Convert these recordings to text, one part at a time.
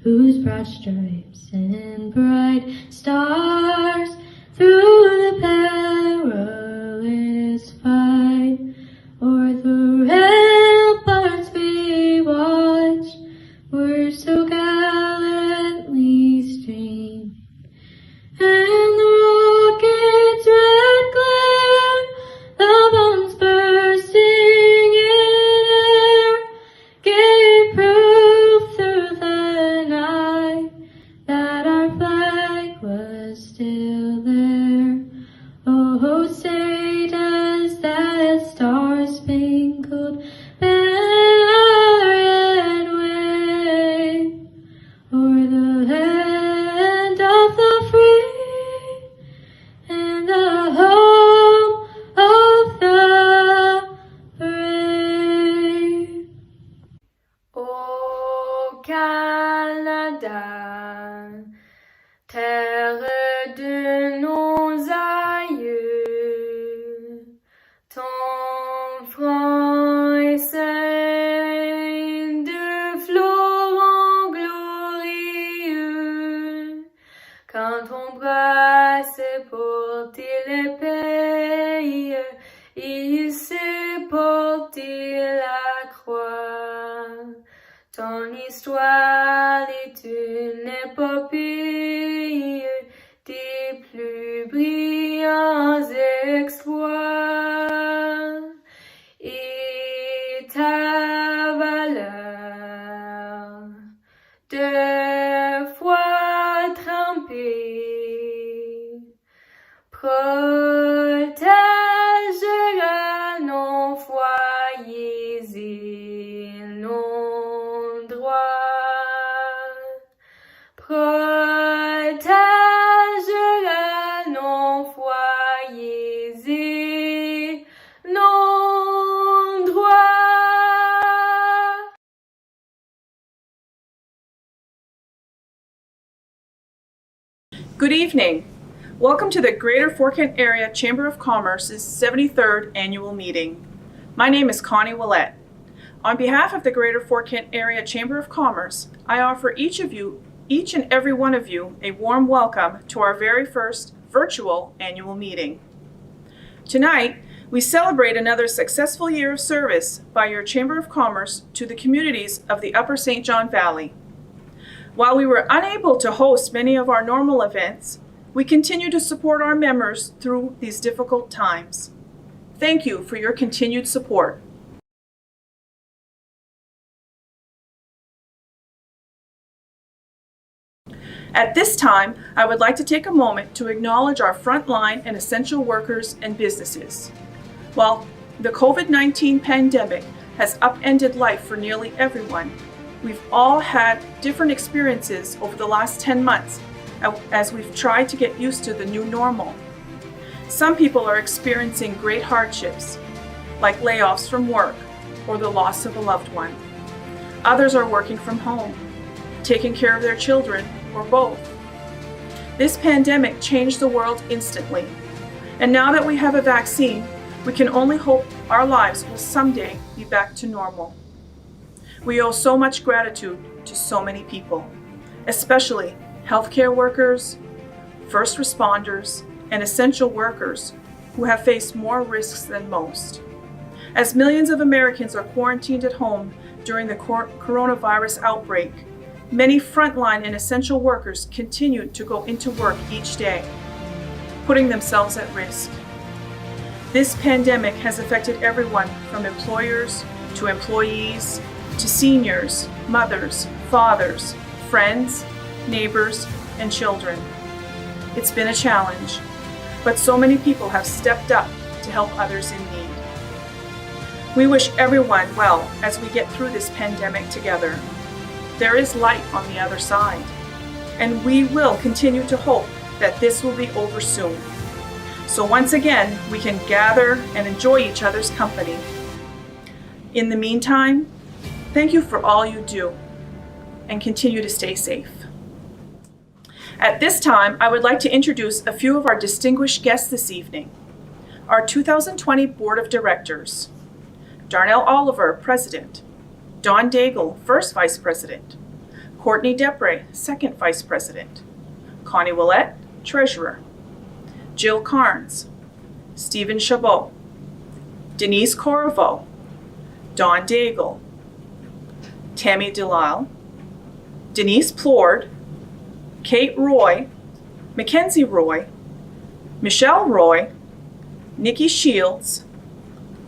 whose broad stripes and bright stars through the perilous fight, o'er the ramparts we watched, were so gallantly streamed, and the rocket's red glare, the bombs bursting in air, gave proof through the night that our flag was still there. Oh, say does that star-spangled banner yet wave o'er the land of the free and the home of the brave. Ô Canada, terre de nos aïeux, ton front est ceint de florons glorieux, quand ton bras se porte le pays, il se porte la croix. Ton histoire est une épopée des plus brillants exploits, et ta valeur de foi trempée protégera nos foyers et nos droits, protégera nos foyers et nos droits. Good evening. Welcome to the Greater Fort Kent Area Chamber of Commerce's 73rd Annual Meeting. My name is Connie Willett. On behalf of the Greater Fort Kent Area Chamber of Commerce, I offer each and every one of you, a warm welcome to our very first virtual annual meeting. Tonight, we celebrate another successful year of service by your Chamber of Commerce to the communities of the Upper St. John Valley. While we were unable to host many of our normal events, we continue to support our members through these difficult times. Thank you for your continued support. At this time, I would like to take a moment to acknowledge our frontline and essential workers and businesses. While the COVID-19 pandemic has upended life for nearly everyone, we've all had different experiences over the last 10 months as we've tried to get used to the new normal. Some people are experiencing great hardships, like layoffs from work or the loss of a loved one. Others are working from home, taking care of their children, or both. This pandemic changed the world instantly, and now that we have a vaccine, we can only hope our lives will someday be back to normal. We owe so much gratitude to so many people, especially healthcare workers, first responders, and essential workers who have faced more risks than most. As millions of Americans are quarantined at home during the coronavirus outbreak, many frontline and essential workers continue to go into work each day, putting themselves at risk. This pandemic has affected everyone from employers to employees to seniors, mothers, fathers, friends, neighbors, and children. It's been a challenge, but so many people have stepped up to help others in need. We wish everyone well as we get through this pandemic together. There is light on the other side, and we will continue to hope that this will be over soon. So once again, we can gather and enjoy each other's company. In the meantime, thank you for all you do, and continue to stay safe. At this time, I would like to introduce a few of our distinguished guests this evening. Our 2020 Board of Directors: Darnell Oliver, President; Don Daigle, First Vice President; Courtney Depre, Second Vice President. Connie Willett, Treasurer. Jill Carnes. Stephen Chabot. Denise Corriveau. Don Daigle. Tammy Delisle. Denise Plord. Kate Roy. Mackenzie Roy. Michelle Roy. Nikki Shields.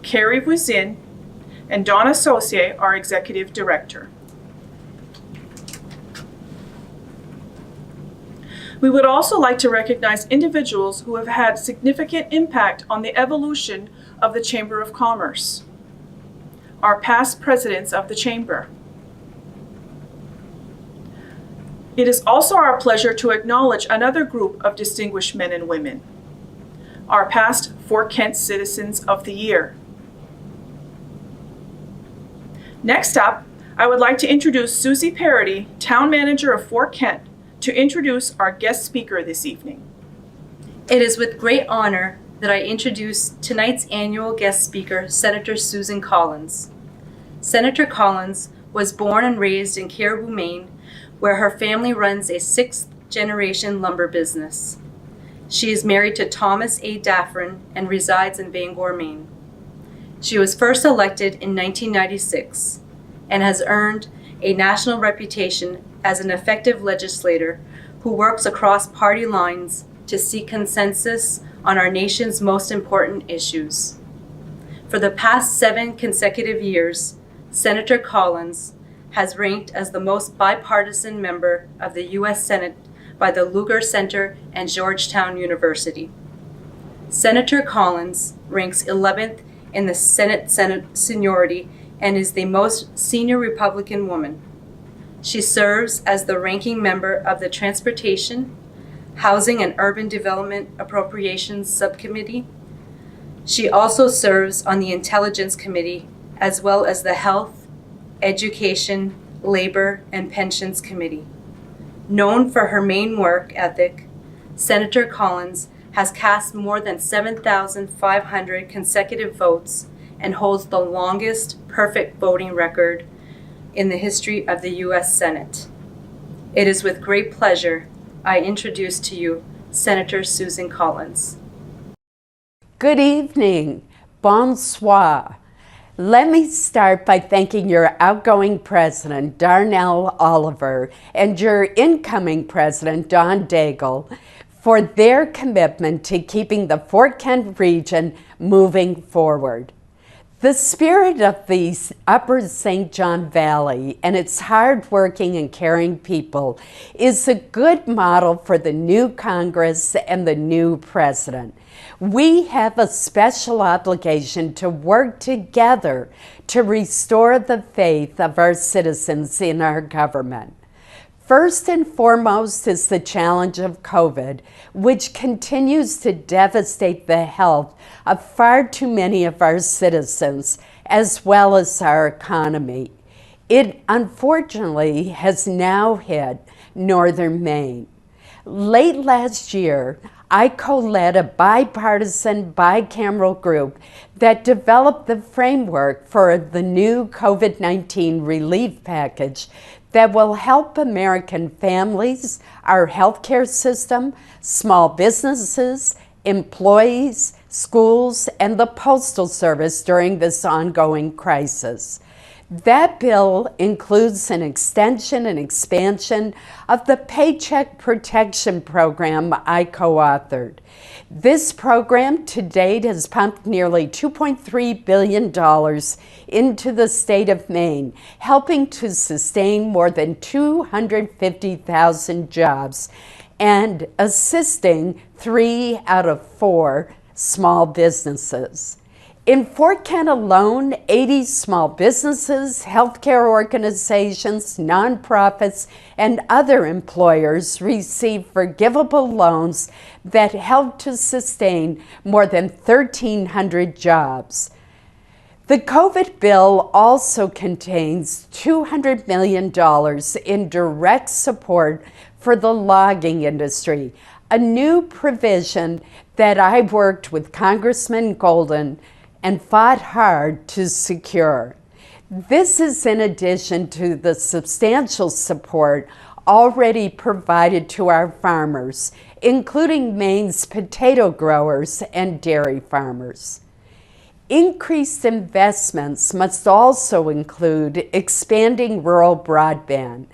Carrie Voisin, and Donna Saucier, our Executive Director. We would also like to recognize individuals who have had significant impact on the evolution of the Chamber of Commerce. Our past presidents of the Chamber. It is also our pleasure to acknowledge another group of distinguished men and women. Our past Fort Kent Citizens of the Year. Next up, I would like to introduce Susie Parody, Town Manager of Fort Kent, to introduce our guest speaker this evening. It is with great honor that I introduce tonight's annual guest speaker, Senator Susan Collins. Senator Collins was born and raised in Caribou, Maine, where her family runs a sixth-generation lumber business. She is married to Thomas A. Daffrin and resides in Bangor, Maine. She was first elected in 1996 and has earned a national reputation as an effective legislator who works across party lines to seek consensus on our nation's most important issues. For the past 7 consecutive years, Senator Collins has ranked as the most bipartisan member of the U.S. Senate by the Lugar Center and Georgetown University. Senator Collins ranks 11th in the Senate seniority and is the most senior Republican woman. She serves as the ranking member of the Transportation, Housing and Urban Development Appropriations Subcommittee. She also serves on the Intelligence Committee as well as the Health, Education, Labor, and Pensions Committee. Known for her main work ethic, Senator Collins has cast more than 7,500 consecutive votes and holds the longest perfect voting record in the history of the U.S. Senate. It is with great pleasure I introduce to you Senator Susan Collins. Good evening. Bonsoir. Let me start by thanking your outgoing president, Darnell Oliver, and your incoming president, Don Daigle, for their commitment to keeping the Fort Kent region moving forward. The spirit of the Upper St. John Valley and its hardworking and caring people is a good model for the new Congress and the new president. We have a special obligation to work together to restore the faith of our citizens in our government. First and foremost is the challenge of COVID, which continues to devastate the health of far too many of our citizens, as well as our economy. It unfortunately has now hit northern Maine. Late last year, I co-led a bipartisan, bicameral group that developed the framework for the new COVID-19 relief package that will help American families, our healthcare system, small businesses, employees, schools, and the Postal Service during this ongoing crisis. That bill includes an extension and expansion of the Paycheck Protection Program I co-authored. This program to date has pumped nearly $2.3 billion into the state of Maine, helping to sustain more than 250,000 jobs and assisting 3 out of 4 small businesses. In Fort Kent alone, 80 small businesses, healthcare organizations, nonprofits, and other employers receive forgivable loans that help to sustain more than 1,300 jobs. The COVID bill also contains $200 million in direct support for the logging industry, a new provision that I worked with Congressman Golden and fought hard to secure. This is in addition to the substantial support already provided to our farmers, including Maine's potato growers and dairy farmers. Increased investments must also include expanding rural broadband.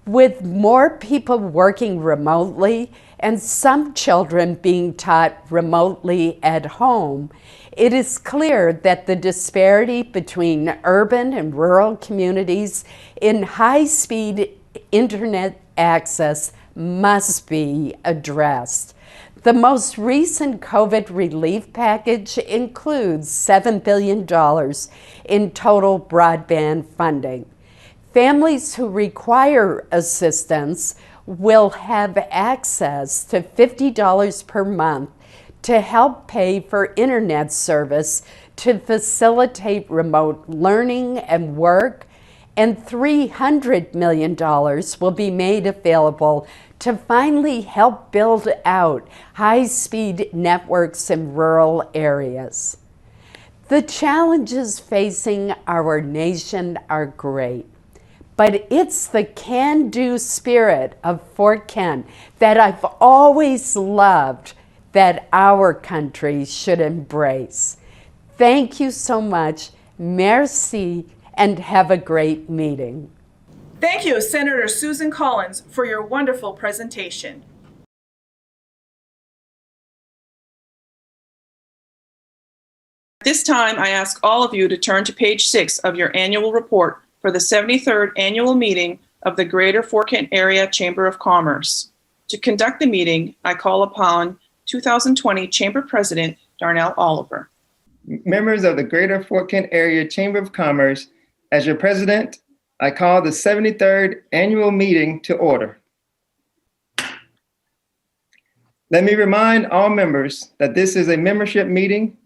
With more people working remotely and some children being taught remotely at home, it is clear that the disparity between urban and rural communities in high-speed internet access must be addressed. The most recent COVID relief package includes $7 billion in total broadband funding. Families who require assistance will have access to $50 per month to help pay for internet service to facilitate remote learning and work, and $300 million will be made available to finally help build out high-speed networks in rural areas. The challenges facing our nation are great, but it's the can-do spirit of Fort Kent that I've always loved that our country should embrace. Thank you so much. Merci, and have a great meeting. Thank you, Senator Susan Collins, for your wonderful presentation. At this time, I ask all of you to turn to page 6 of your annual report for the 73rd annual meeting of the Greater Fort Kent Area Chamber of Commerce. To conduct the meeting, I call upon 2020 Chamber President Darnell Oliver. Members of the Greater Fort Kent Area Chamber of Commerce, as your president, I call the 73rd annual meeting to order. Let me remind all members that this is a membership meeting.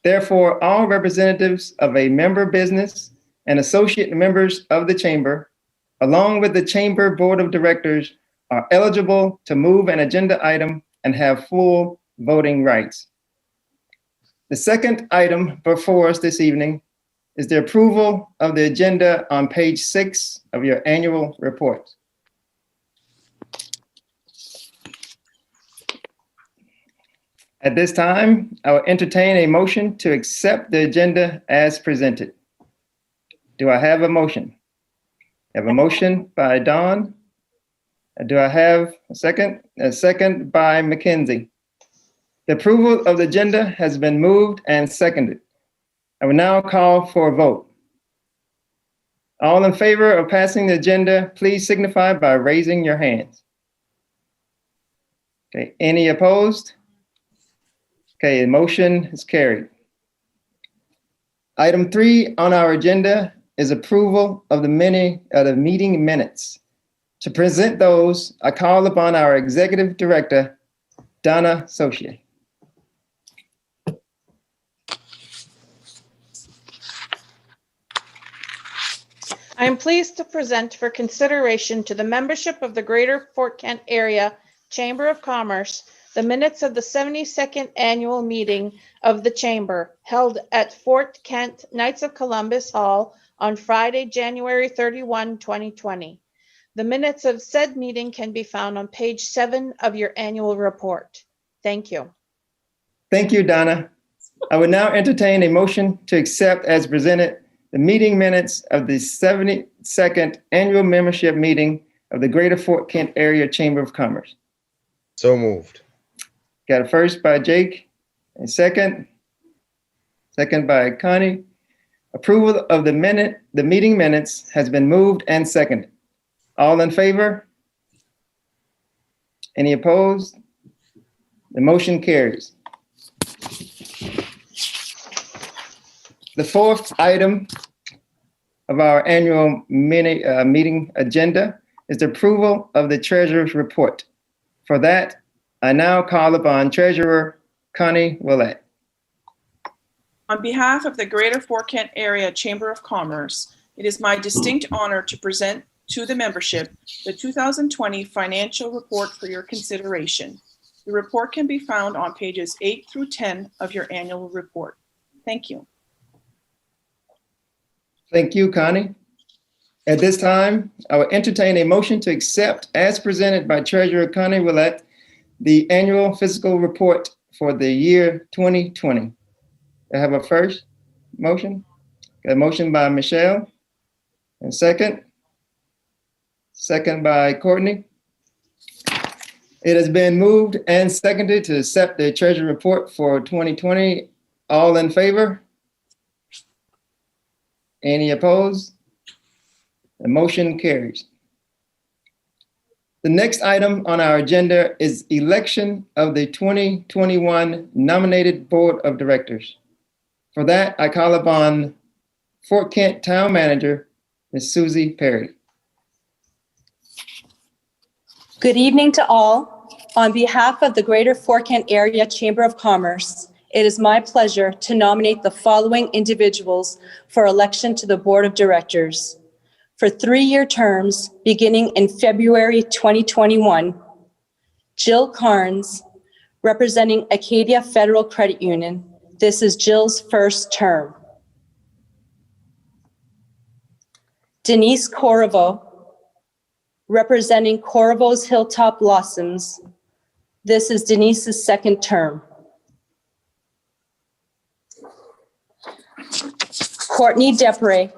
Therefore, all representatives of a member business and associate members of the chamber, along with the chamber board of directors, are eligible to move an agenda item and have full voting rights. The second item before us this evening is the approval of the agenda on page 6 of your annual report. At this time, I will entertain a motion to accept the agenda as presented. Do I have a motion? I have a motion by Dawn. Do I have a second? A second by Mackenzie. The approval of the agenda has been moved and seconded. I will now call for a vote. All in favor of passing the agenda, please signify by raising your hands. Okay, any opposed? Okay, the motion is carried. Item 3 on our agenda is approval of the meeting minutes. To present those, I call upon our Executive Director, Donna Sochier. I am pleased to present for consideration to the membership of the Greater Fort Kent Area Chamber of Commerce the minutes of the 72nd annual meeting of the Chamber held at Fort Kent Knights of Columbus Hall on Friday, January 31, 2020. The minutes of said meeting can be found on page 7 of your annual report. Thank you. Thank you, Donna. I would now entertain a motion to accept as presented the meeting minutes of the 72nd annual membership meeting of the Greater Fort Kent Area Chamber of Commerce. So moved. Got a first by Jake, and second by Connie. Approval of the meeting minutes has been moved and seconded. All in favor? Any opposed? The motion carries. The fourth item of our annual meeting agenda is the approval of the treasurer's report. For that, I now call upon Treasurer Connie Willett. On behalf of the Greater Fort Kent Area Chamber of Commerce, it is my distinct honor to present to the membership the 2020 financial report for your consideration. The report can be found on pages 8 through 10 of your annual report. Thank you. Thank you, Connie. At this time, I will entertain a motion to accept as presented by Treasurer Connie Willett the annual fiscal report for the year 2020. I have a first motion. A motion by Michelle and second by Courtney. It has been moved and seconded to accept the Treasury report for 2020. All in favor? Any opposed? The motion carries. The next item on our agenda is election of the 2021 nominated Board of Directors. For that, I call upon Fort Kent Town Manager, Ms. Susie Perry. Good evening to all. On behalf of the Greater Fort Kent Area Chamber of Commerce, it is my pleasure to nominate the following individuals for election to the Board of Directors. For 3-year terms beginning in February 2021, Jill Carnes, representing Acadia Federal Credit Union. This is Jill's first term. Denise Corriveau, representing Corriveau's Hilltop Blossoms. This is Denise's second term. Courtney Depre,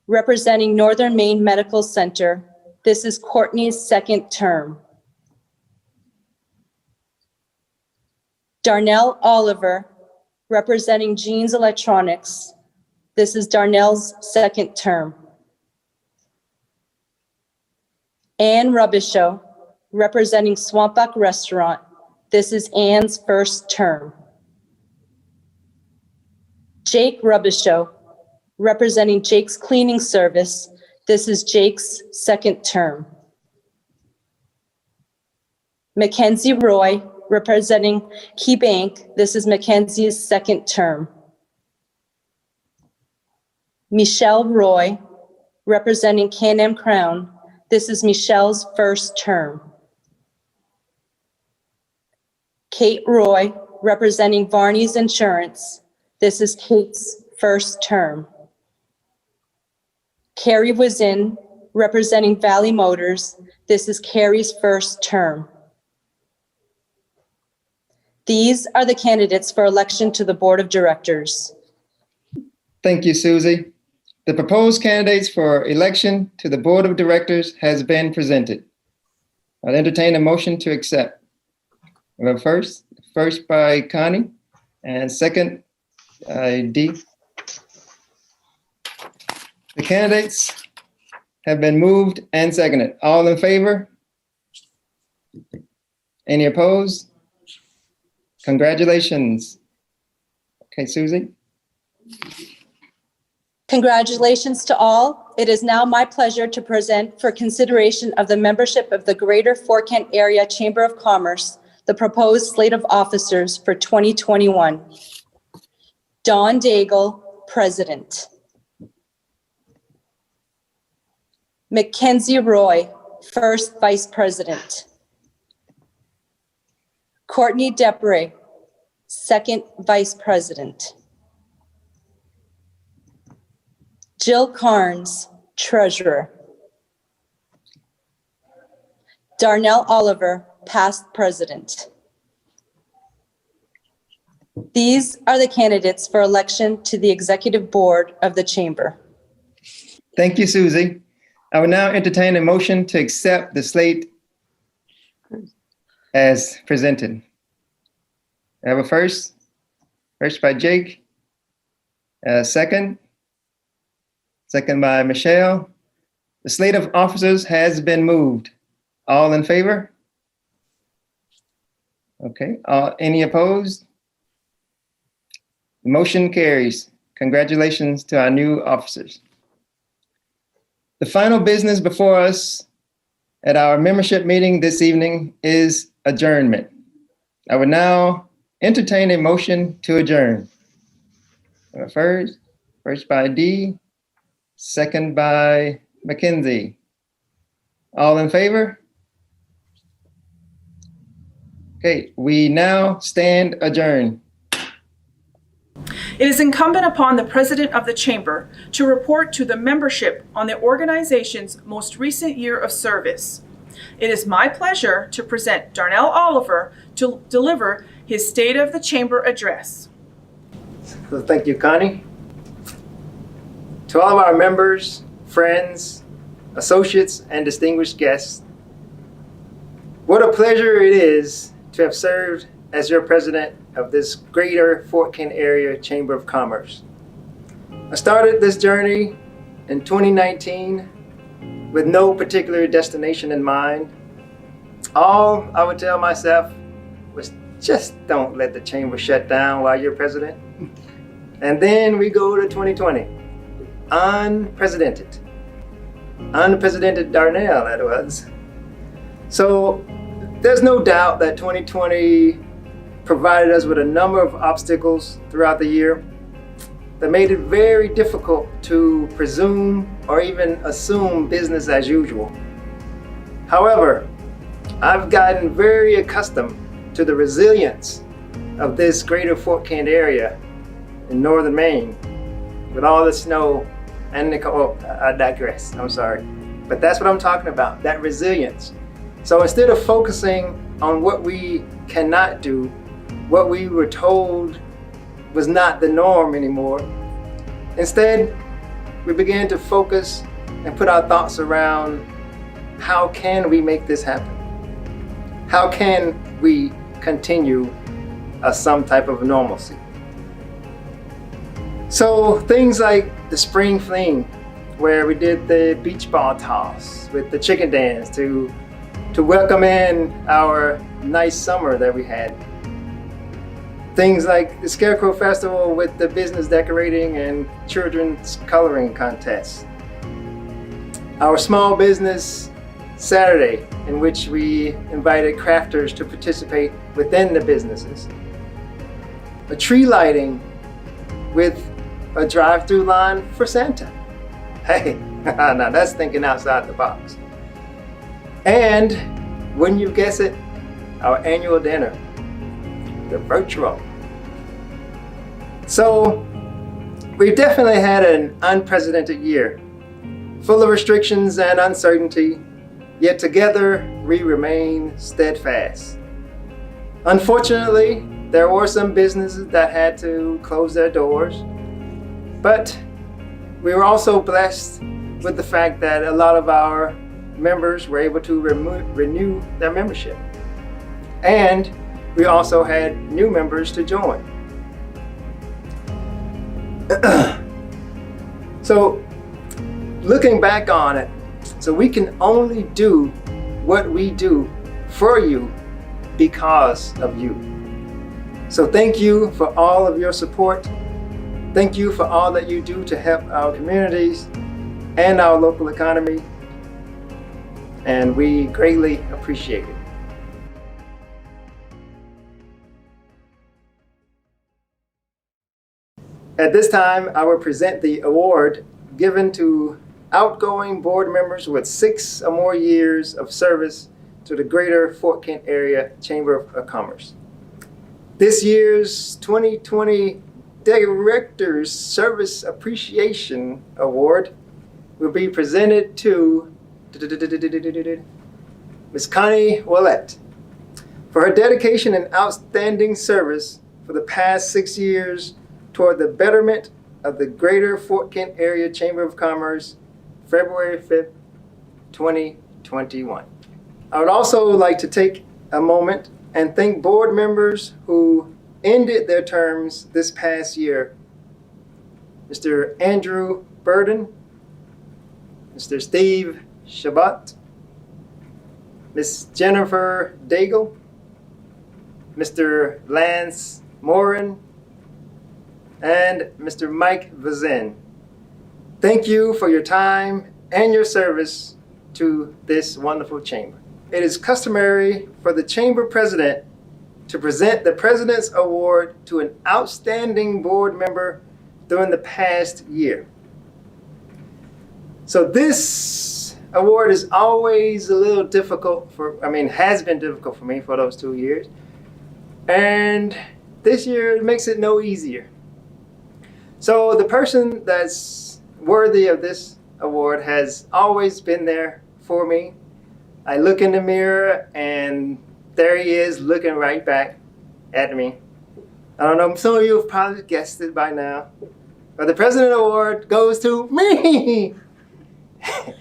representing Northern Maine Medical Center. This is Courtney's second term. Darnell Oliver, representing Jeans Electronics. This is Darnell's second term. Ann Rubishow, representing Swampbuck Restaurant. This is Ann's first term. Jake Rubishow, representing Jake's Cleaning Service. This is Jake's second term. Mackenzie Roy, representing Key Bank. This is Mackenzie's second term. Michelle Roy, representing Can-Am Crown. This is Michelle's first term. Kate Roy, representing Varney's Insurance. This is Kate's first term. Carrie Wazin, representing Valley Motors. This is Carrie's first term. These are the candidates for election to the Board of Directors. Thank you, Susie. The proposed candidates for election to the Board of Directors has been presented. I'll entertain a motion to accept. First by Connie and second by Dee. The candidates have been moved and seconded. All in favor? Any opposed? Congratulations. Okay, Susie. Congratulations to all. It is now my pleasure to present for consideration of the membership of the Greater Fort Kent Area Chamber of Commerce, the proposed slate of officers for 2021. Don Daigle, President. Mackenzie Roy, First Vice President. Courtney Depre, Second Vice President. Jill Carnes, Treasurer. Darnell Oliver, Past President. These are the candidates for election to the Executive Board of the Chamber. Thank you, Susie. I will now entertain a motion to accept the slate as presented. I have a first by Jake, second by Michelle. The slate of officers has been moved. All in favor? Okay, any opposed? The motion carries. Congratulations to our new officers. The final business before us at our membership meeting this evening is adjournment. I would now entertain a motion to adjourn. First by Dee, second by Mackenzie. All in favor? Okay, we now stand adjourned. It is incumbent upon the President of the Chamber to report to the membership on the organization's most recent year of service. It is my pleasure to present Darnell Oliver to deliver his State of the Chamber address. So thank you, Connie. To all of our members, friends, associates, and distinguished guests, what a pleasure it is to have served as your president of this greater Fort Kent area Chamber of Commerce. I started this journey in 2019 with no particular destination in mind. All I would tell myself was just don't let the chamber shut down while you're president. And then we go to 2020, unprecedented Darnell that was. So there's no doubt that 2020 provided us with a number of obstacles throughout the year that made it very difficult to presume or even assume business as usual. However, I've gotten very accustomed to the resilience of this greater Fort Kent area in northern Maine with all the snow and I digress, I'm sorry. But that's what I'm talking about, that resilience. So instead of focusing on what we cannot do, what we were told was not the norm anymore, instead we began to focus and put our thoughts around how can we make this happen? How can we continue some type of normalcy? So things like the spring fling, where we did the beach ball toss with the chicken dance to welcome in our nice summer that we had. Things like the Scarecrow Festival with the business decorating and children's coloring contests. Our small business Saturday, in which we invited crafters to participate within the businesses. A tree lighting with a drive-through line for Santa. Hey, now that's thinking outside the box. And wouldn't you guess it, our annual dinner, the virtual. So we've definitely had an unprecedented year, full of restrictions and uncertainty, yet together we remain steadfast. Unfortunately, there were some businesses that had to close their doors, but we were also blessed with the fact that a lot of our members were able to renew their membership. And we also had new members to join. So looking back on it, so we can only do what we do for you because of you. So thank you for all of your support. Thank you for all that you do to help our communities and our local economy. And we greatly appreciate it. At this time, I will present the award given to outgoing board members with 6 or more years of service to the Greater Fort Kent Area Chamber of Commerce. This year's 2020 Director's Service Appreciation Award will be presented to Ms. Connie Willett for her dedication and outstanding service for the past 6 years toward the betterment of the Greater Fort Kent Area Chamber of Commerce, February 5th, 2021. I would also like to take a moment and thank board members who ended their terms this past year. Mr. Andrew Burden, Mr. Steve Shabbat, Ms. Jennifer Daigle, Mr. Lance Morin, and Mr. Mike Vazin. Thank you for your time and your service to this wonderful chamber. It is customary for the chamber president to present the President's Award to an outstanding board member during the past year. So this award is always a little difficult has been difficult for me for those 2 years. And this year it makes it no easier. So the person that's worthy of this award has always been there for me. I look in the mirror and there he is looking right back at me. I don't know, some of you have probably guessed it by now, but the President Award goes to me. Hold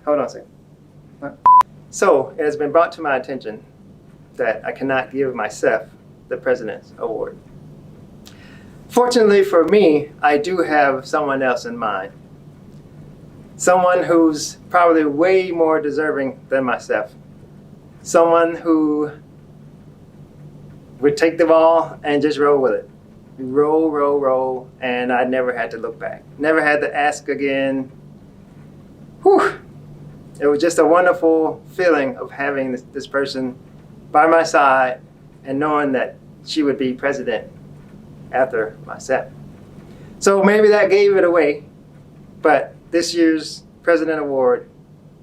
on a second. So it has been brought to my attention that I cannot give myself the President's Award. Fortunately for me, I do have someone else in mind. Someone who's probably way more deserving than myself. Someone who would take the ball and just roll with it. Roll, roll, roll, and I never had to look back. Never had to ask again. Whew. It was just a wonderful feeling of having this person by my side and knowing that she would be president after myself. So maybe that gave it away, but this year's President Award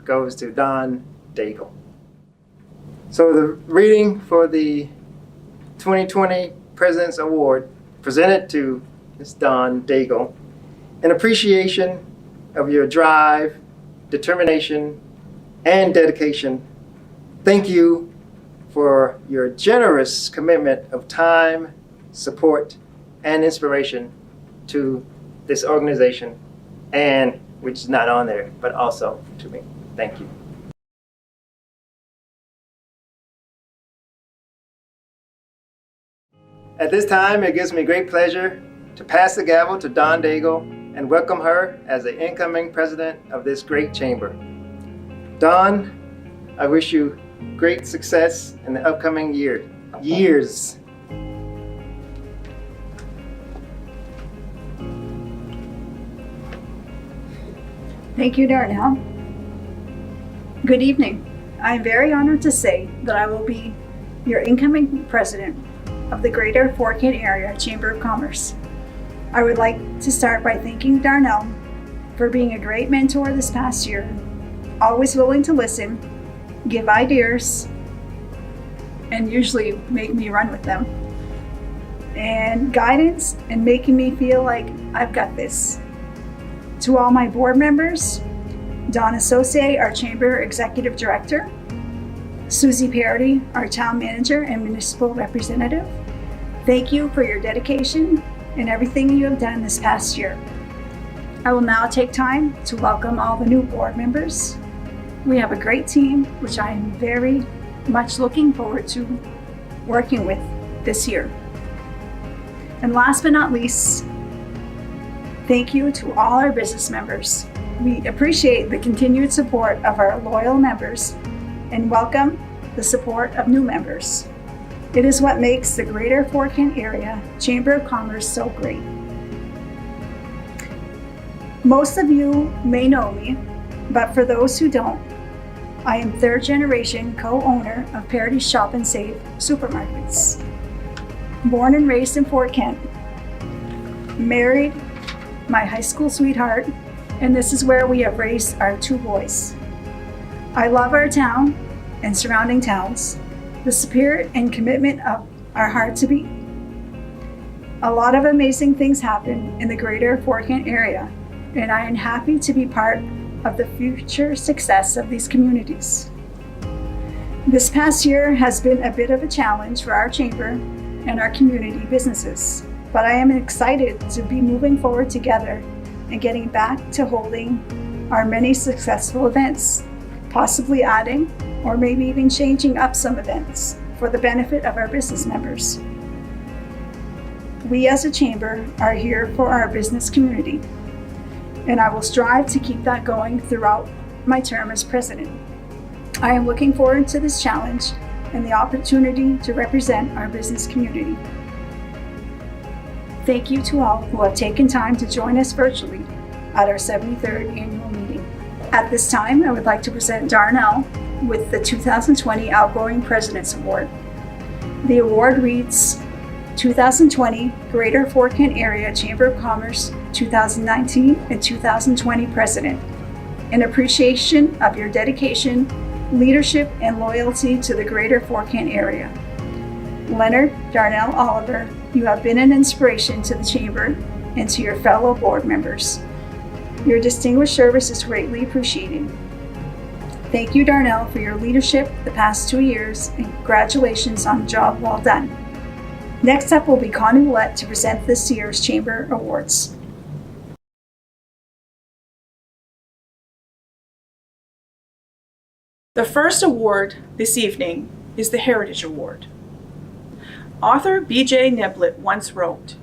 goes to Don Daigle. So the reading for the 2020 President's Award presented to Ms. Don Daigle in appreciation of your drive, determination, and dedication. Thank you for your generous commitment of time, support, and inspiration to this organization, and which is not on there, but also to me. Thank you. At this time, it gives me great pleasure to pass the gavel to Don Daigle and welcome her as the incoming president of this great chamber. Don, I wish you great success in the upcoming years. Thank you, Darnell. Good evening. I'm very honored to say that I will be your incoming president of the Greater Fort Kent Area Chamber of Commerce. I would like to start by thanking Darnell for being a great mentor this past year, always willing to listen, give ideas, and usually make me run with them, and guidance and making me feel like I've got this. To all my board members, Don Associate, our Chamber Executive Director, Susie Parody, our Town Manager and Municipal Representative, thank you for your dedication and everything you have done this past year. I will now take time to welcome all the new board members. We have a great team, which I am very much looking forward to working with this year. And last but not least, thank you to all our business members. We appreciate the continued support of our loyal members and welcome the support of new members. It is what makes the Greater Fort Kent Area Chamber of Commerce so great. Most of you may know me, but for those who don't, I am third generation co-owner of Parody Shop and Save Supermarkets. Born and raised in Fort Kent, married my high school sweetheart, and this is where we have raised our two boys. I love our town and surrounding towns. The spirit and commitment of our hard to beat. A lot of amazing things happen in the Greater Fort Kent area, and I am happy to be part of the future success of these communities. This past year has been a bit of a challenge for our chamber and our community businesses, but I am excited to be moving forward together and getting back to holding our many successful events, possibly adding or maybe even changing up some events for the benefit of our business members. We as a chamber are here for our business community, and I will strive to keep that going throughout my term as president. I am looking forward to this challenge and the opportunity to represent our business community. Thank you to all who have taken time to join us virtually at our 73rd annual meeting. At this time, I would like to present Darnell with the 2020 Outgoing President's Award. The award reads, 2020 Greater Fort Kent Area Chamber of Commerce 2019 and 2020 President, in appreciation of your dedication, leadership, and loyalty to the Greater Fort Kent Area. Leonard Darnell Oliver, You have been an inspiration to the Chamber and to your fellow board members. Your distinguished service is greatly appreciated. Thank you, Darnell, for your leadership the past 2 years, and congratulations on a job well done. Next up will be Connie Willett to present this year's Chamber Awards. The first award this evening is the Heritage Award. Author B.J. Neblett once wrote,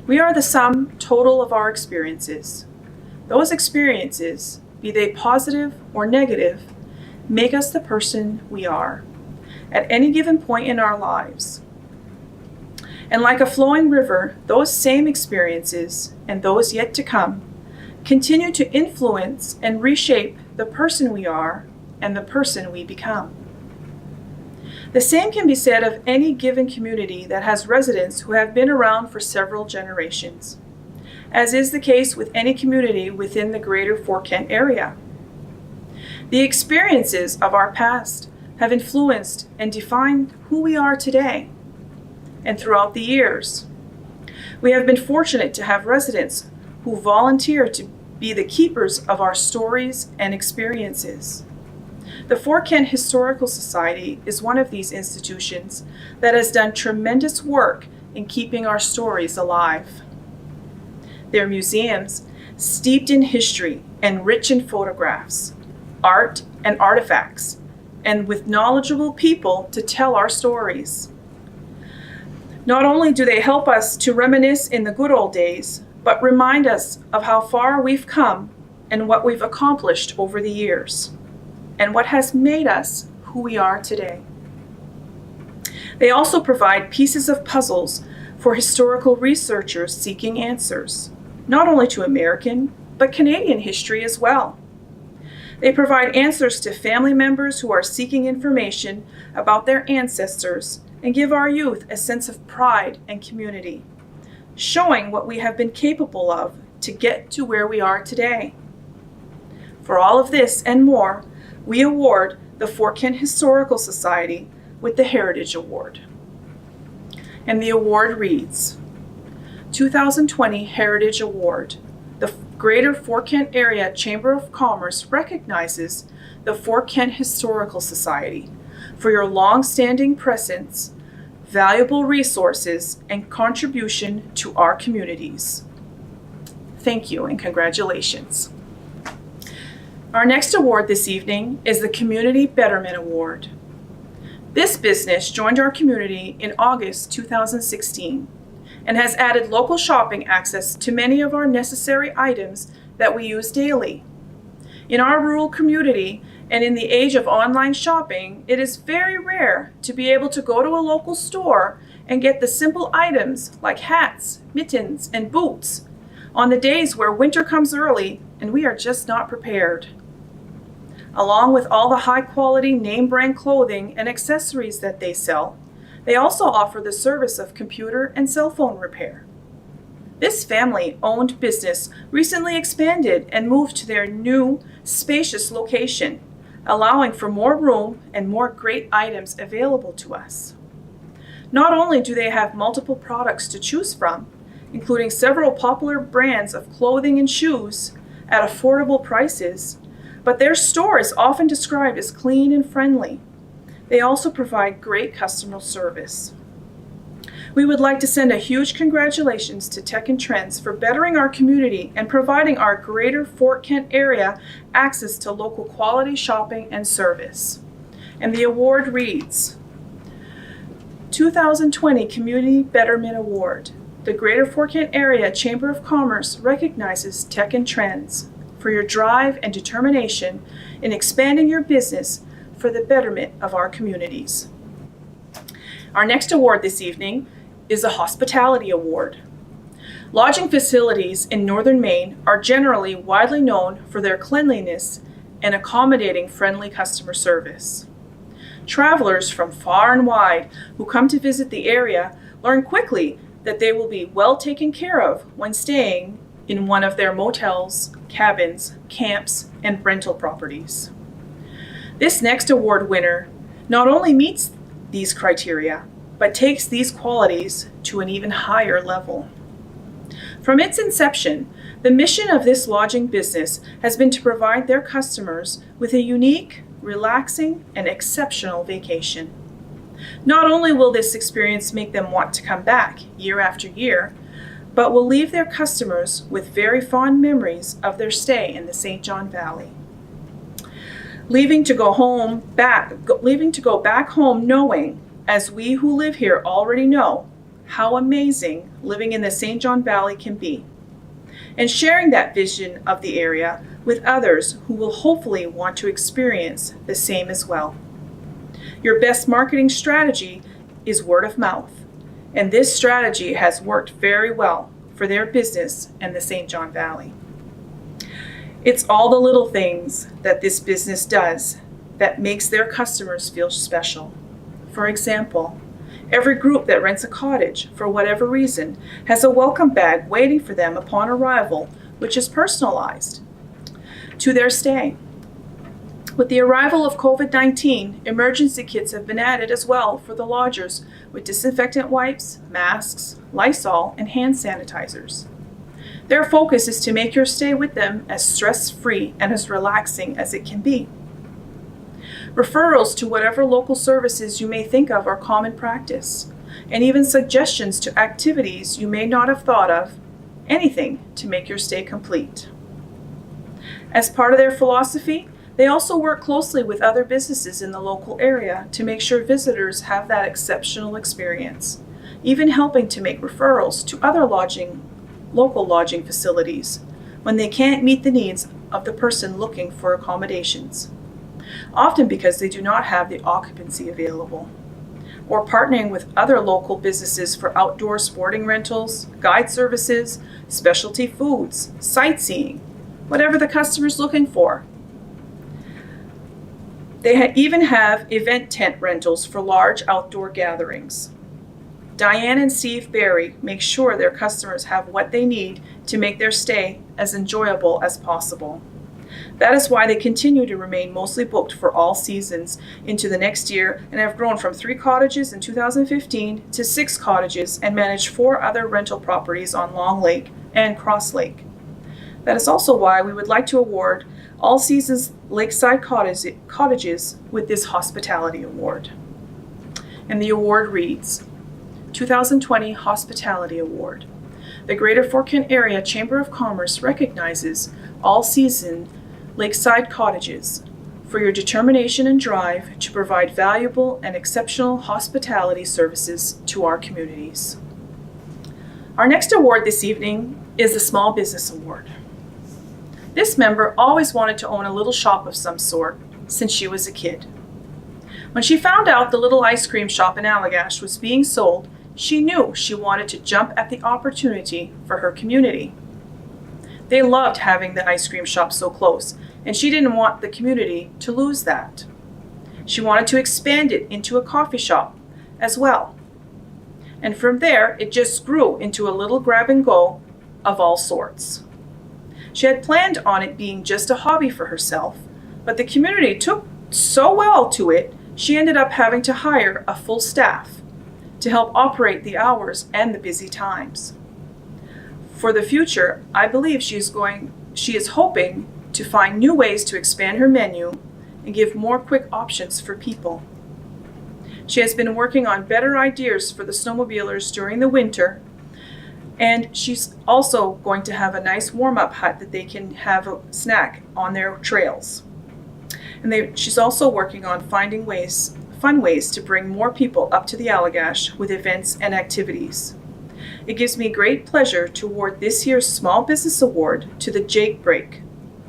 "We are the sum total of our experiences. Those experiences, be they positive or negative, make us the person we are at any given point in our lives. And like a flowing river, those same experiences and those yet to come continue to influence and reshape the person we are and the person we become." The same can be said of any given community that has residents who have been around for several generations, as is the case with any community within the greater Fort Kent area. The experiences of our past have influenced and defined who we are today. And throughout the years, we have been fortunate to have residents who volunteer to be the keepers of our stories and experiences. The Fort Kent Historical Society is one of these institutions that has done tremendous work in keeping our stories alive. Their museums, steeped in history and rich in photographs, art and artifacts, and with knowledgeable people to tell our stories. Not only do they help us to reminisce in the good old days, but remind us of how far we've come and what we've accomplished over the years, and what has made us who we are today. They also provide pieces of puzzles for historical researchers seeking answers, not only to American, but Canadian history as well. They provide answers to family members who are seeking information about their ancestors and give our youth a sense of pride and community, showing what we have been capable of to get to where we are today. For all of this and more, we award the Fort Kent Historical Society with the Heritage Award. And the award reads, 2020 Heritage Award. The Greater Fort Kent Area Chamber of Commerce recognizes the Fort Kent Historical Society for your long-standing presence, valuable resources, and contribution to our communities. Thank you and congratulations. Our next award this evening is the Community Betterment Award. This business joined our community in August 2016 and has added local shopping access to many of our necessary items that we use daily. In our rural community and in the age of online shopping, it is very rare to be able to go to a local store and get the simple items like hats, mittens, and boots on the days where winter comes early and we are just not prepared. Along with all the high-quality name-brand clothing and accessories that they sell, they also offer the service of computer and cell phone repair. This family-owned business recently expanded and moved to their new, spacious location, allowing for more room and more great items available to us. Not only do they have multiple products to choose from, including several popular brands of clothing and shoes at affordable prices, but their store is often described as clean and friendly. They also provide great customer service. We would like to send a huge congratulations to Tech and Trends for bettering our community and providing our greater Fort Kent area access to local quality shopping and service. And the award reads, 2020 Community Betterment Award. The Greater Fort Kent Area Chamber of Commerce recognizes Tech and Trends for your drive and determination in expanding your business for the betterment of our communities. Our next award this evening is a Hospitality Award. Lodging facilities in northern Maine are generally widely known for their cleanliness and accommodating friendly customer service. Travelers from far and wide who come to visit the area learn quickly that they will be well taken care of when staying in one of their motels, cabins, camps, and rental properties. This next award winner not only meets these criteria, but takes these qualities to an even higher level. From its inception, the mission of this lodging business has been to provide their customers with a unique, relaxing, and exceptional vacation. Not only will this experience make them want to come back year after year, but will leave their customers with very fond memories of their stay in the St. John Valley. Leaving to go back home knowing, as we who live here already know, how amazing living in the St. John Valley can be, and sharing that vision of the area with others who will hopefully want to experience the same as well. Your best marketing strategy is word of mouth, and this strategy has worked very well for their business and the St. John Valley. It's all the little things that this business does that makes their customers feel special. For example, every group that rents a cottage, for whatever reason, has a welcome bag waiting for them upon arrival, which is personalized to their stay. With the arrival of COVID-19, emergency kits have been added as well for the lodgers, with disinfectant wipes, masks, Lysol, and hand sanitizers. Their focus is to make your stay with them as stress-free and as relaxing as it can be. Referrals to whatever local services you may think of are common practice, and even suggestions to activities you may not have thought of, anything to make your stay complete. As part of their philosophy, they also work closely with other businesses in the local area to make sure visitors have that exceptional experience, even helping to make referrals to other local lodging facilities when they can't meet the needs of the person looking for accommodations, often because they do not have the occupancy available, or partnering with other local businesses for outdoor sporting rentals, guide services, specialty foods, sightseeing, whatever the customer's looking for. They even have event tent rentals for large outdoor gatherings. Diane and Steve Barry make sure their customers have what they need to make their stay as enjoyable as possible. That is why they continue to remain mostly booked for all seasons into the next year and have grown from 3 cottages in 2015 to 6 cottages and manage 4 other rental properties on Long Lake and Cross Lake. That is also why we would like to award All Seasons Lakeside Cottages with this Hospitality Award. And the award reads, 2020 Hospitality Award. The Greater Fort Kent Area Chamber of Commerce recognizes All Season Lakeside Cottages for your determination and drive to provide valuable and exceptional hospitality services to our communities. Our next award this evening is the Small Business Award. This member always wanted to own a little shop of some sort since she was a kid. When she found out the little ice cream shop in Allagash was being sold, she knew she wanted to jump at the opportunity for her community. They loved having the ice cream shop so close, and she didn't want the community to lose that. She wanted to expand it into a coffee shop as well. And from there, it just grew into a little grab and go of all sorts. She had planned on it being just a hobby for herself, but the community took so well to it, she ended up having to hire a full staff to help operate the hours and the busy times. For the future, I believe she is hoping to find new ways to expand her menu and give more quick options for people. She has been working on better ideas for the snowmobilers during the winter, and she's also going to have a nice warm-up hut that they can have a snack on their trails. And she's also working on finding fun ways to bring more people up to the Allagash with events and activities. It gives me great pleasure to award this year's Small Business Award to the Jake Break.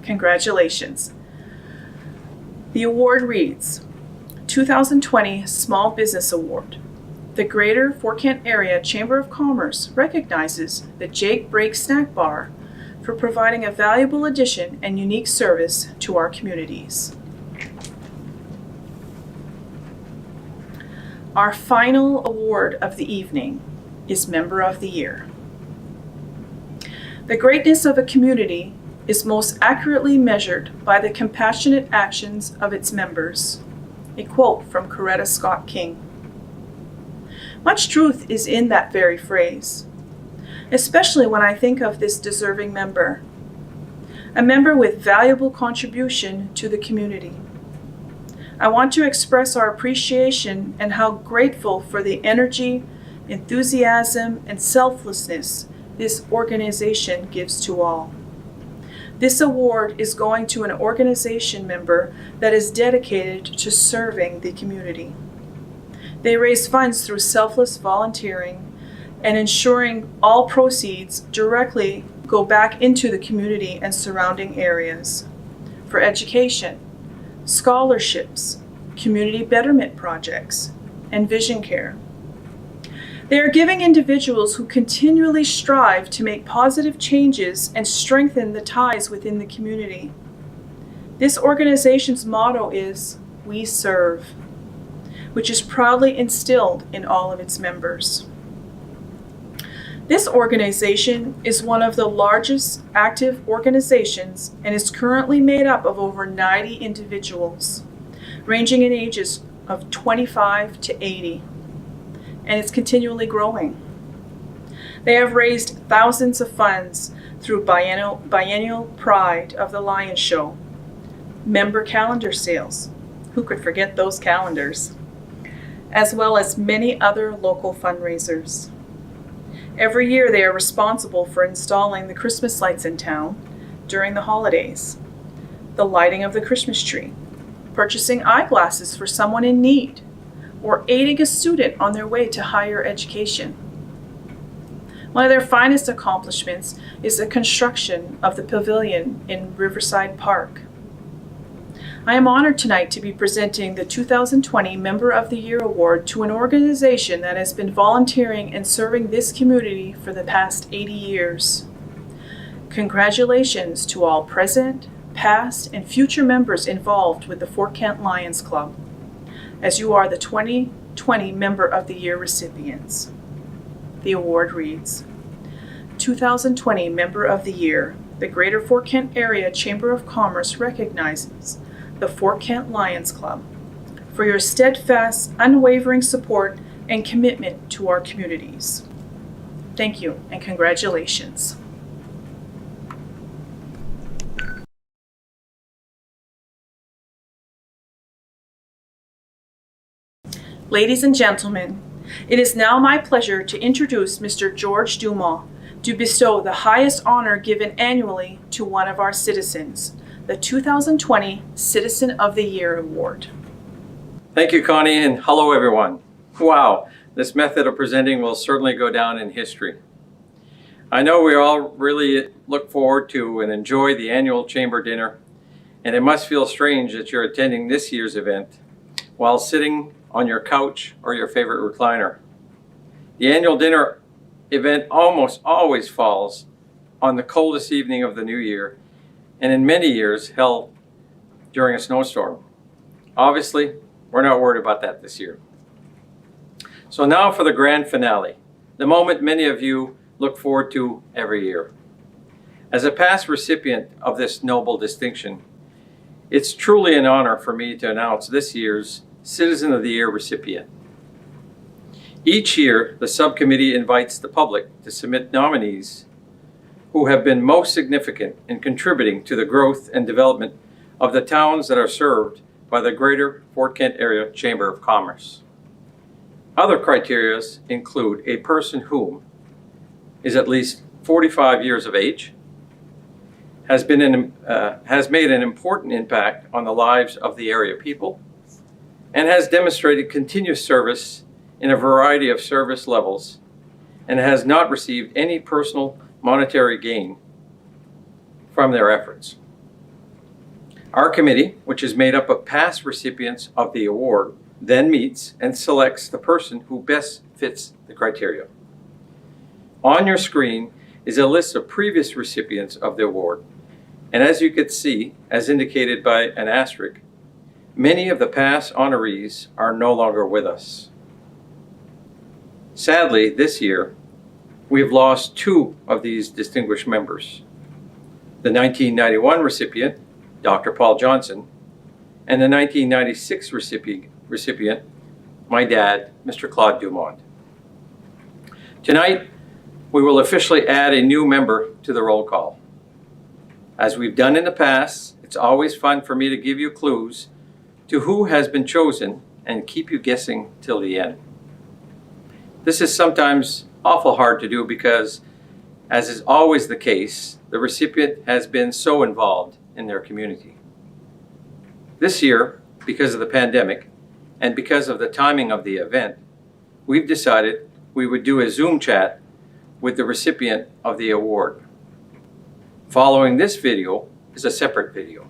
Congratulations. The award reads, 2020 Small Business Award. The Greater Fort Kent Area Chamber of Commerce recognizes the Jake Break Snack Bar for providing a valuable addition and unique service to our communities. Our final award of the evening is Member of the Year. The greatness of a community is most accurately measured by the compassionate actions of its members. A quote from Coretta Scott King. Much truth is in that very phrase, especially when I think of this deserving member, a member with valuable contribution to the community. I want to express our appreciation and how grateful for the energy, enthusiasm, and selflessness this organization gives to all. This award is going to an organization member that is dedicated to serving the community. They raise funds through selfless volunteering and ensuring all proceeds directly go back into the community and surrounding areas for education, scholarships, community betterment projects, and vision care. They are giving individuals who continually strive to make positive changes and strengthen the ties within the community. This organization's motto is, "We serve," which is proudly instilled in all of its members. This organization is one of the largest active organizations and is currently made up of over 90 individuals, ranging in ages of 25 to 80. And it's continually growing. They have raised thousands of funds through biennial Pride of the Lion Show, member calendar sales, who could forget those calendars, as well as many other local fundraisers. Every year they are responsible for installing the Christmas lights in town during the holidays, the lighting of the Christmas tree, purchasing eyeglasses for someone in need, or aiding a student on their way to higher education. One of their finest accomplishments is the construction of the pavilion in Riverside Park. I am honored tonight to be presenting the 2020 Member of the Year Award to an organization that has been volunteering and serving this community for the past 80 years. Congratulations to all present, past, and future members involved with the Fort Kent Lions Club, as you are the 2020 Member of the Year recipients. The award reads, 2020 Member of the Year, the Greater Fort Kent Area Chamber of Commerce recognizes the Fort Kent Lions Club for your steadfast, unwavering support and commitment to our communities. Thank you and congratulations. Ladies and gentlemen, it is now my pleasure to introduce Mr. George Dumont to bestow the highest honor given annually to one of our citizens, the 2020 Citizen of the Year Award. Thank you, Connie, and hello, everyone. Wow, this method of presenting will certainly go down in history. I know we all really look forward to and enjoy the annual Chamber dinner, and it must feel strange that you're attending this year's event while sitting on your couch or your favorite recliner. The annual dinner event almost always falls on the coldest evening of the new year, and in many years held during a snowstorm. Obviously, we're not worried about that this year. So now for the grand finale, the moment many of you look forward to every year. As a past recipient of this noble distinction, it's truly an honor for me to announce this year's Citizen of the Year recipient. Each year, the subcommittee invites the public to submit nominees who have been most significant in contributing to the growth and development of the towns that are served by the Greater Fort Kent Area Chamber of Commerce. Other criteria include a person whom is at least 45 years of age, has made an important impact on the lives of the area people, and has demonstrated continuous service in a variety of service levels, and has not received any personal monetary gain from their efforts. Our committee, which is made up of past recipients of the award, then meets and selects the person who best fits the criteria. On your screen is a list of previous recipients of the award, and as you can see, as indicated by an asterisk, many of the past honorees are no longer with us. Sadly, this year, we have lost two of these distinguished members. The 1991 recipient, Dr. Paul Johnson, and the 1996 recipient, my dad, Mr. Claude Dumont. Tonight, we will officially add a new member to the roll call. As we've done in the past, it's always fun for me to give you clues to who has been chosen and keep you guessing till the end. This is sometimes awful hard to do because, as is always the case, the recipient has been so involved in their community. This year, because of the pandemic and because of the timing of the event, we've decided we would do a Zoom chat with the recipient of the award. Following this video is a separate video.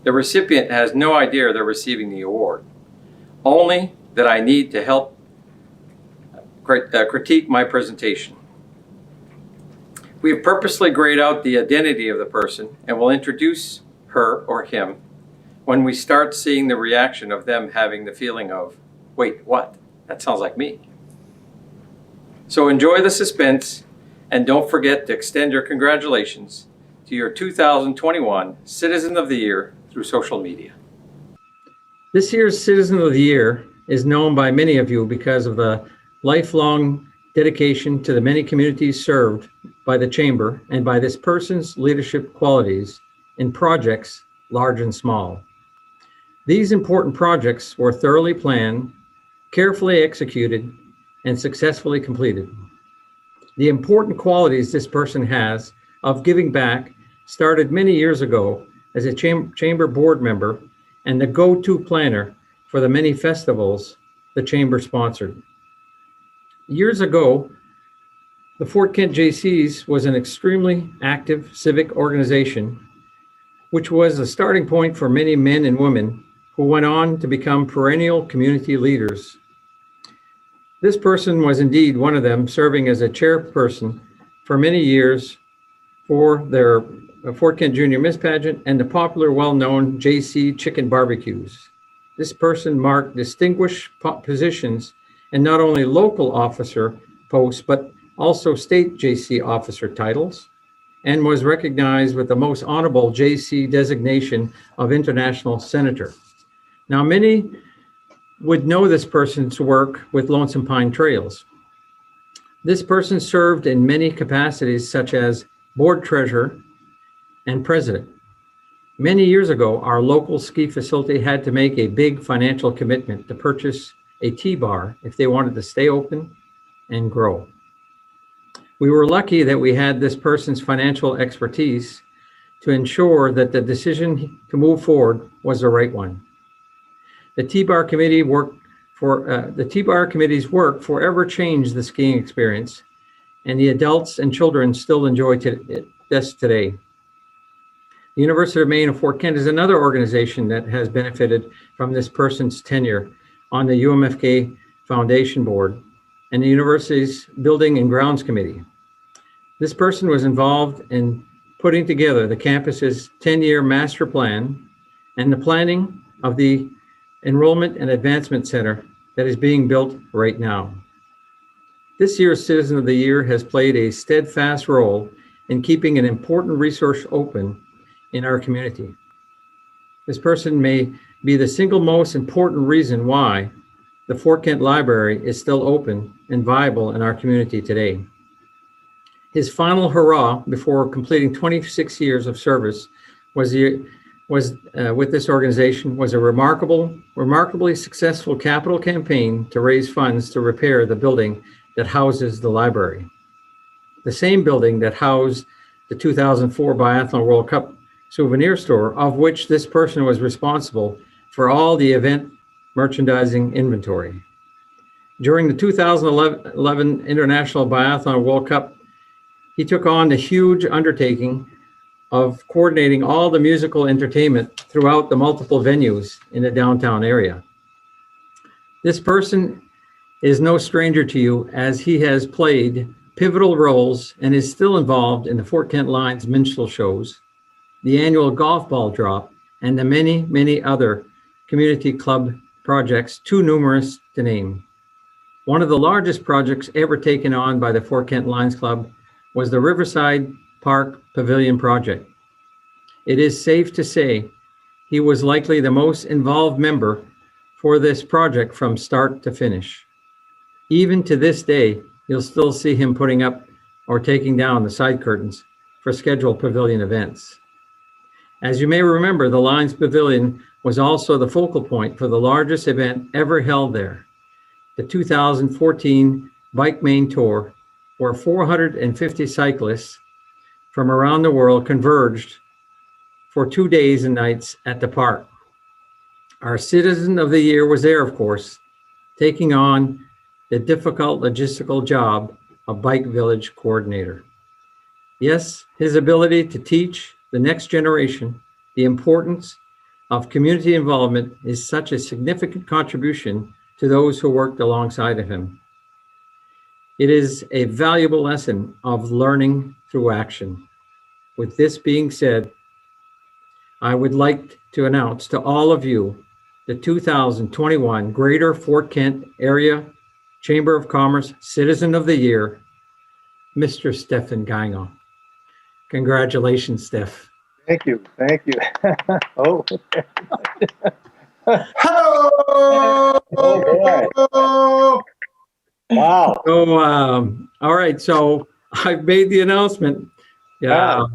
The recipient has no idea they're receiving the award, only that I need to help critique my presentation. We have purposely grayed out the identity of the person and will introduce her or him when we start seeing the reaction of them having the feeling of, wait, what? That sounds like me. So enjoy the suspense and don't forget to extend your congratulations to your 2021 Citizen of the Year through social media. This year's Citizen of the Year is known by many of you because of the lifelong dedication to the many communities served by the Chamber and by this person's leadership qualities in projects large and small. These important projects were thoroughly planned, carefully executed, and successfully completed. The important qualities this person has of giving back started many years ago as a Chamber board member and the go-to planner for the many festivals the Chamber sponsored. Years ago, the Fort Kent JCs was an extremely active civic organization, which was a starting point for many men and women who went on to become perennial community leaders. This person was indeed one of them, serving as a chairperson for many years for their Fort Kent Junior Miss Pageant and the popular, well-known JC Chicken Barbecues. This person marked distinguished positions in not only local officer posts, but also state JC officer titles, and was recognized with the most honorable JC designation of International Senator. Now, many would know this person's work with Lonesome Pine Trails. This person served in many capacities, such as board treasurer and president. Many years ago, our local ski facility had to make a big financial commitment to purchase a T-bar if they wanted to stay open and grow. We were lucky that we had this person's financial expertise to ensure that the decision to move forward was the right one. The T-bar committee committee's work forever changed the skiing experience, and the adults and children still enjoy this today. The University of Maine of Fort Kent is another organization that has benefited from this person's tenure on the UMFK Foundation Board and the university's Building and Grounds Committee. This person was involved in putting together the campus's 10-year master plan and the planning of the Enrollment and Advancement Center that is being built right now. This year's Citizen of the Year has played a steadfast role in keeping an important resource open in our community. This person may be the single most important reason why the Fort Kent Library is still open and viable in our community today. His final hurrah before completing 26 years of service with this organization was a remarkably successful capital campaign to raise funds to repair the building that houses the library. The same building that housed the 2004 Biathlon World Cup souvenir store, of which this person was responsible for all the event merchandising inventory. During the 2011 International Biathlon World Cup, he took on the huge undertaking of coordinating all the musical entertainment throughout the multiple venues in the downtown area. This person is no stranger to you, as he has played pivotal roles and is still involved in the Fort Kent Lions minstrel shows, the annual golf ball drop, and the many, many other community club projects, too numerous to name. One of the largest projects ever taken on by the Fort Kent Lions Club was the Riverside Park Pavilion project. It is safe to say he was likely the most involved member for this project from start to finish. Even to this day, you'll still see him putting up or taking down the side curtains for scheduled pavilion events. As you may remember, the Lions Pavilion was also the focal point for the largest event ever held there, the 2014 Bike Main Tour, where 450 cyclists from around the world converged for 2 days and nights at the park. Our Citizen of the Year was there, of course, taking on the difficult logistical job of Bike Village Coordinator. Yes, his ability to teach the next generation the importance of community involvement is such a significant contribution to those who worked alongside of him. It is a valuable lesson of learning through action. With this being said, I would like to announce to all of you the 2021 Greater Fort Kent Area Chamber of Commerce Citizen of the Year, Mr. Stephen Gagnon. Congratulations, Steph. Thank you. Thank you. Oh. Oh, boy. Wow. So, all right. So I've made the announcement. Yeah.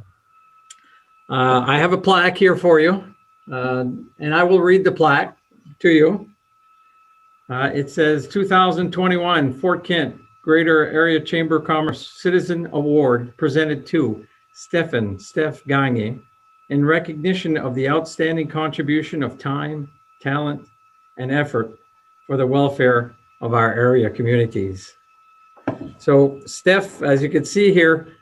I have a plaque here for you, and I will read the plaque to you. It says 2021 Fort Kent Greater Area Chamber of Commerce Citizen Award presented to Steph Gagne in recognition of the outstanding contribution of time, talent, and effort for the welfare of our area communities. So Steph, as you can see here,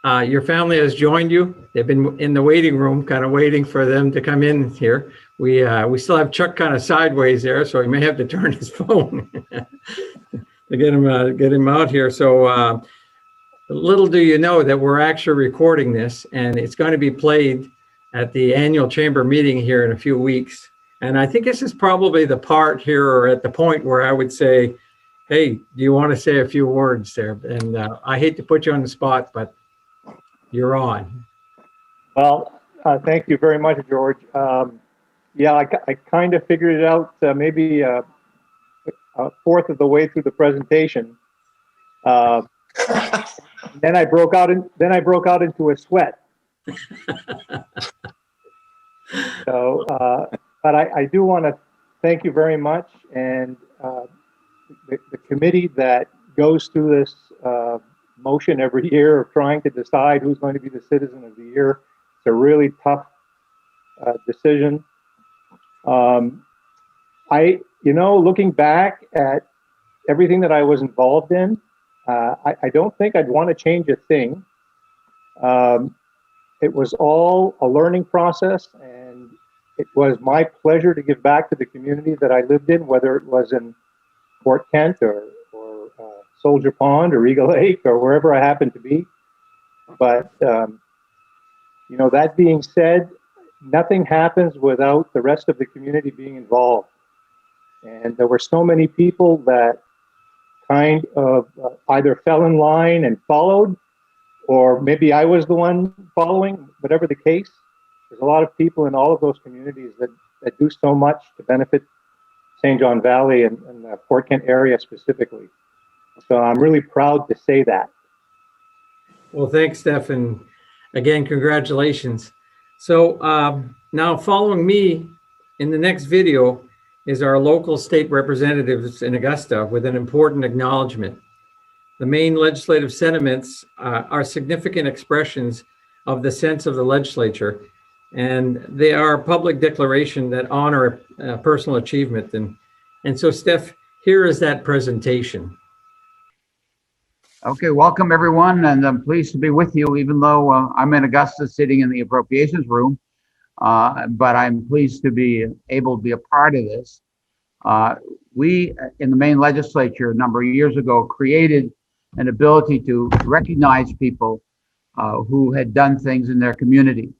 your family has joined you. They've been in the waiting room, kind of waiting for them to come in here. We still have Chuck kind of sideways there, so he may have to turn his phone to get him out here. So little do you know that we're actually recording this, and it's going to be played at the annual chamber meeting here in a few weeks. And I think this is probably the part here, or at the point where I would say, hey, do you want to say a few words there? And I hate to put you on the spot, but you're on. Well, thank you very much, George. Yeah, I kind of figured it out maybe a fourth of the way through the presentation. Then I broke out into a sweat. So, but I do want to thank you very much, and the committee that goes through this motion every year of trying to decide who's going to be the Citizen of the Year. It's a really tough decision. Looking back at everything that I was involved in, I don't think I'd want to change a thing. It was all a learning process, and it was my pleasure to give back to the community that I lived in, whether it was in Fort Kent or Soldier Pond or Eagle Lake or wherever I happened to be. But, that being said, nothing happens without the rest of the community being involved. And there were so many people that kind of either fell in line and followed, or maybe I was the one following, whatever the case. There's a lot of people in all of those communities that do so much to benefit St. John Valley and the Fort Kent area specifically. So I'm really proud to say that. Well, thanks, Steph, and again, congratulations. So now following me in the next video is our local state representatives in Augusta with an important acknowledgement. The main legislative sentiments are significant expressions of the sense of the legislature, and they are a public declaration that honor personal achievement. And so, Steph, here is that presentation. Okay, welcome everyone, and I'm pleased to be with you, even though I'm in Augusta sitting in the appropriations room, but I'm pleased to be able to be a part of this. We, in the Maine legislature a number of years ago, created an ability to recognize people who had done things in their community.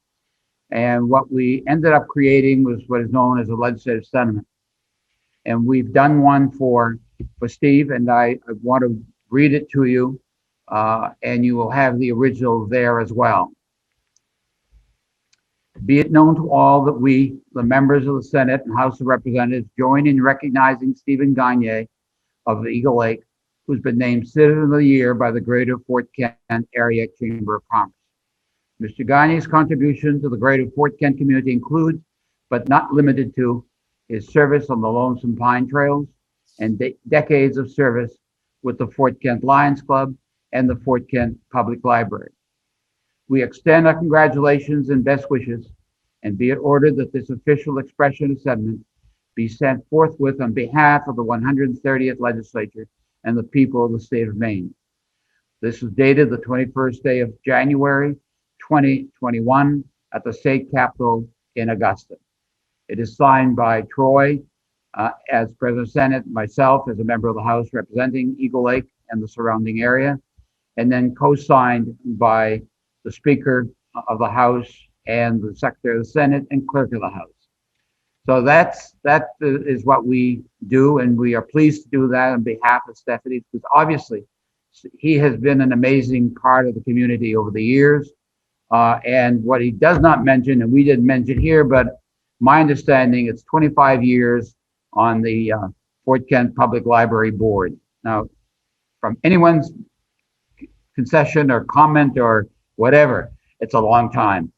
And what we ended up creating was what is known as a legislative sentiment. And we've done one for Steve, and I want to read it to you, and you will have the original there as well. Be it known to all that we, the members of the Senate and House of Representatives, join in recognizing Stephen Gagne of Eagle Lake who's been named Citizen of the Year by the Greater Fort Kent Area Chamber of Commerce. Mr. Gagne's contribution to the Greater Fort Kent community includes, but not limited to, his service on the Lonesome Pine Trails and decades of service with the Fort Kent Lions Club and the Fort Kent Public Library. We extend our congratulations and best wishes, and be it ordered that this official expression of sentiment be sent forthwith on behalf of the 130th Legislature and the people of the state of Maine. This is dated the 21st day of January, 2021 at the state capitol in Augusta. It is signed by Troy as President of the Senate, myself as a member of the House representing Eagle Lake and the surrounding area, and then co-signed by the Speaker of the House and the Secretary of the Senate and Clerk of the House. So that is what we do, and we are pleased to do that on behalf of Stephanie, because obviously he has been an amazing part of the community over the years. And what he does not mention, and we didn't mention here, but my understanding, it's 25 years on the Fort Kent Public Library Board. Now, from anyone's concession or comment or whatever, it's a long time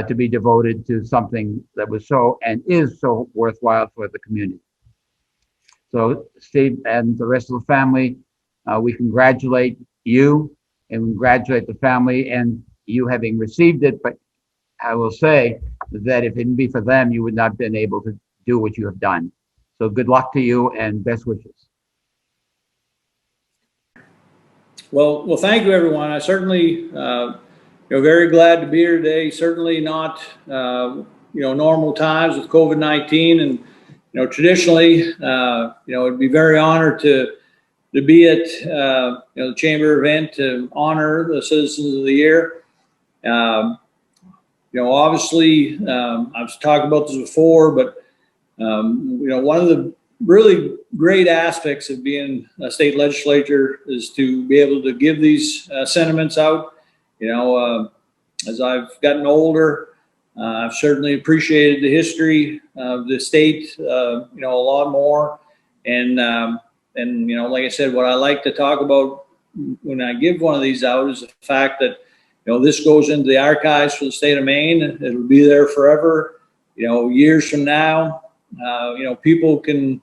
to be devoted to something that was so and is so worthwhile for the community. So Steve and the rest of the family, we congratulate you and congratulate the family and you having received it, but I will say that if it didn't be for them, you would not have been able to do what you have done. So good luck to you and best wishes. Well, thank you, everyone. I certainly, very glad to be here today. Certainly not, normal times with COVID-19, and traditionally, it'd be very honored to be at the chamber event to honor the Citizens of the Year. Obviously, I've talked about this before, but one of the really great aspects of being a state legislature is to be able to give these sentiments out. As I've gotten older, I've certainly appreciated the history of the state, a lot more. And like I said, what I like to talk about when I give one of these out is the fact that, this goes into the archives for the state of Maine. It'll be there forever. Years from now, people can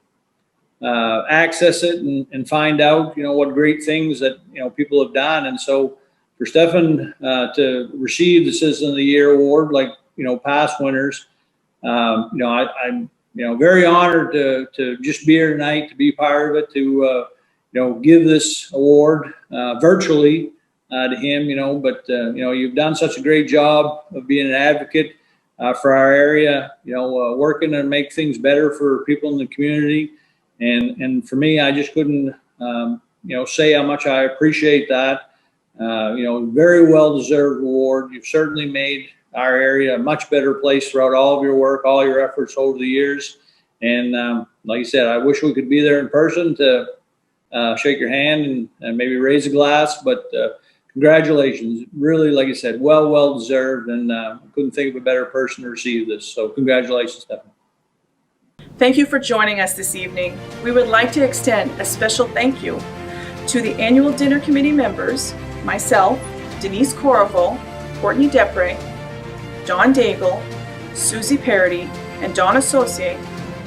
access it and find out, what great things that, people have done. And so for Stefan to receive the Citizen of the Year award, like, past winners, I'm, very honored to just be here tonight, to be part of it, to, give this award virtually to him, but, you've done such a great job of being an advocate for our area, working to make things better for people in the community. And for me, I just couldn't, say how much I appreciate that. Very well-deserved award. You've certainly made our area a much better place throughout all of your work, all your efforts over the years. And like I said, I wish we could be there in person to shake your hand and maybe raise a glass, but congratulations. Really, like I said, well-deserved, and couldn't think of a better person to receive this. So congratulations, Stephen. Thank you for joining us this evening. We would like to extend a special thank you to the annual dinner committee members, myself, Denise Corrival, Courtney Depre, Don Daigle, Susie Parody, and Don Associate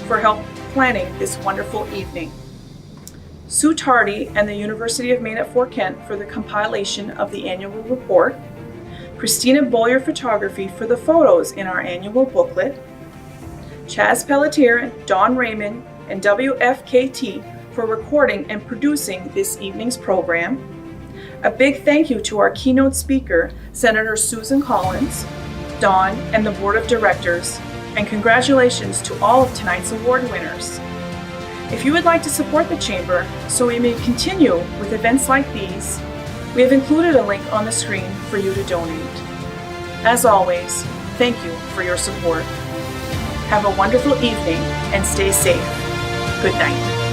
for help planning this wonderful evening. Sue Tardy and the University of Maine at Fort Kent for the compilation of the annual report, Christina Boyer Photography for the photos in our annual booklet, Chaz Pelletier, Don Raymond, and WFKT for recording and producing this evening's program. A big thank you to our keynote speaker, Senator Susan Collins, Don, and the Board of Directors, and congratulations to all of tonight's award winners. If you would like to support the Chamber so we may continue with events like these, we have included a link on the screen for you to donate. As always, thank you for your support. Have a wonderful evening and stay safe. Good night.